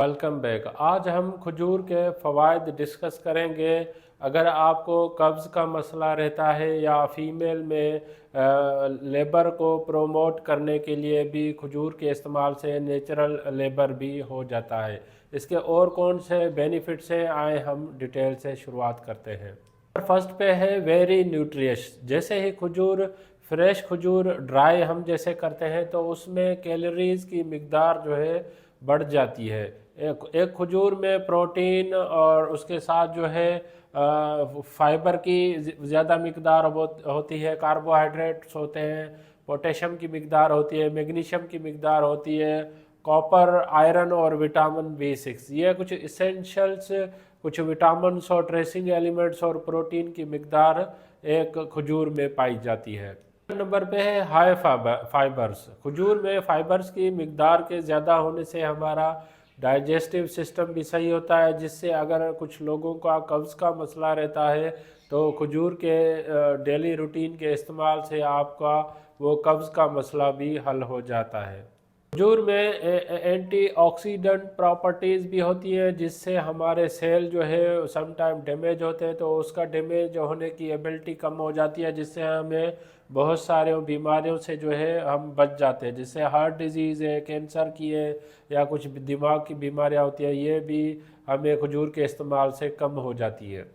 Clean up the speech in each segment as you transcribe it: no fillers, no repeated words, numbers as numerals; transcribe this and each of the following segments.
Welcome back. आज हम खजूर के फ़वाइद डिस्कस करेंगे। अगर आपको कब्ज़ का मसला रहता है या फीमेल में लेबर को प्रोमोट करने के लिए भी खजूर के इस्तेमाल से नेचुरल लेबर भी हो जाता है। इसके और कौन से बेनिफिट्स हैं, आए हम डिटेल से शुरुआत करते हैं। फर्स्ट पे है वेरी न्यूट्रियस। जैसे ही खजूर फ्रेश खजूर ड्राई हम जैसे करते हैं तो उसमें कैलोरीज की मिकदार जो है बढ़ जाती है। एक खजूर में प्रोटीन और उसके साथ जो है फाइबर की ज़्यादा मिकदार होती है, कार्बोहाइड्रेट्स होते हैं, पोटेशियम की मिकदार होती है, मैग्नीशियम की मिकदार होती है, कॉपर, आयरन और विटामिन B6। ये कुछ इसेंशियल्स, कुछ विटामिन्स और ट्रेसिंग एलिमेंट्स और प्रोटीन की मिकदार एक खजूर में पाई जाती है। नंबर पे है हाई फाइबर्स। खजूर में फाइबर्स की मिकदार के ज़्यादा होने से हमारा डाइजेस्टिव सिस्टम भी सही होता है, जिससे अगर कुछ लोगों का कब्ज़ का मसला रहता है तो खजूर के डेली रूटीन के इस्तेमाल से आपका वो कब्ज़ का मसला भी हल हो जाता है। खजूर में एंटीऑक्सीडेंट प्रॉपर्टीज़ भी होती हैं, जिससे हमारे सेल जो है सम टाइम डैमेज होते हैं तो उसका डैमेज होने की एबिलिटी कम हो जाती है, जिससे हमें बहुत सारे बीमारियों से जो है हम बच जाते हैं। जिससे हार्ट डिजीज़ है, कैंसर की है या कुछ दिमाग की बीमारियां होती है, ये भी हमें खजूर के इस्तेमाल से कम हो जाती है।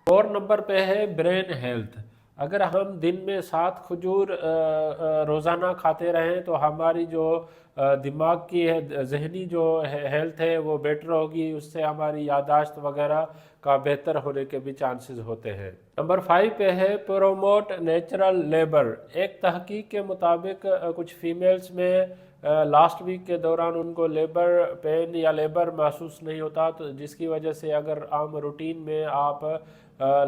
और नंबर पे है ब्रेन हेल्थ। अगर हम दिन में 7 खजूर रोज़ाना खाते रहें तो हमारी जो दिमाग की है, जहनी जो हेल्थ है वो बेटर होगी, उससे हमारी यादाश्त वगैरह का बेहतर होने के भी चांसेस होते हैं। नंबर 5 पे है प्रोमोट नेचुरल लेबर। एक तहकीक के मुताबिक कुछ फीमेल्स में लास्ट वीक के दौरान उनको लेबर पेन या लेबर महसूस नहीं होता, तो जिसकी वजह से अगर आम रूटीन में आप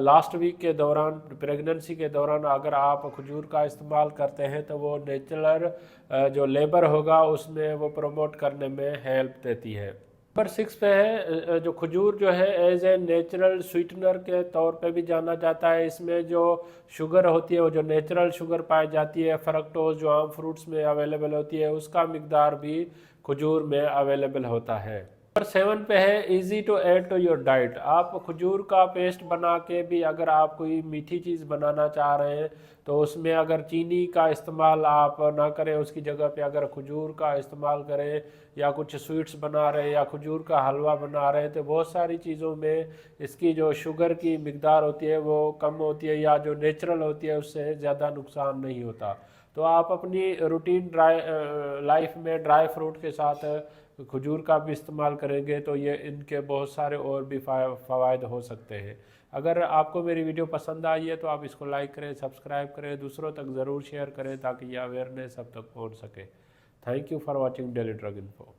लास्ट वीक के दौरान, प्रेगनेंसी के दौरान अगर आप खजूर का इस्तेमाल करते हैं तो वो नेचुरल जो लेबर होगा उसमें वो प्रमोट करने में हेल्प देती है। नंबर 6 पे है जो खजूर जो है एज ए नेचुरल स्वीटनर के तौर पे भी जाना जाता है। इसमें जो शुगर होती है वो जो नेचुरल शुगर पाई जाती है, फ्रक्टोज जो आम फ्रूट्स में अवेलेबल होती है, उसका मिकदार भी खजूर में अवेलेबल होता है। नंबर 7 पे है easy to add to your diet. आप खजूर का पेस्ट बना के भी अगर आप कोई मीठी चीज़ बनाना चाह रहे हैं तो उसमें अगर चीनी का इस्तेमाल आप ना करें, उसकी जगह पे अगर खजूर का इस्तेमाल करें, या कुछ स्वीट्स बना रहे हैं या खजूर का हलवा बना रहे हैं, तो बहुत सारी चीज़ों में इसकी जो शुगर की मिकदार होती है वो कम होती है, या जो नेचुरल होती है उससे ज़्यादा नुकसान नहीं होता। तो आप अपनी रूटीन लाइफ में ड्राई फ्रूट के साथ खजूर का भी इस्तेमाल करेंगे तो ये इनके बहुत सारे और भी फ़वाइद हो सकते हैं। अगर आपको मेरी वीडियो पसंद आई है तो आप इसको लाइक करें, सब्सक्राइब करें, दूसरों तक ज़रूर शेयर करें ताकि ये अवेयरनेस सब तक पहुंच सके। Thank you for watching daily drug info.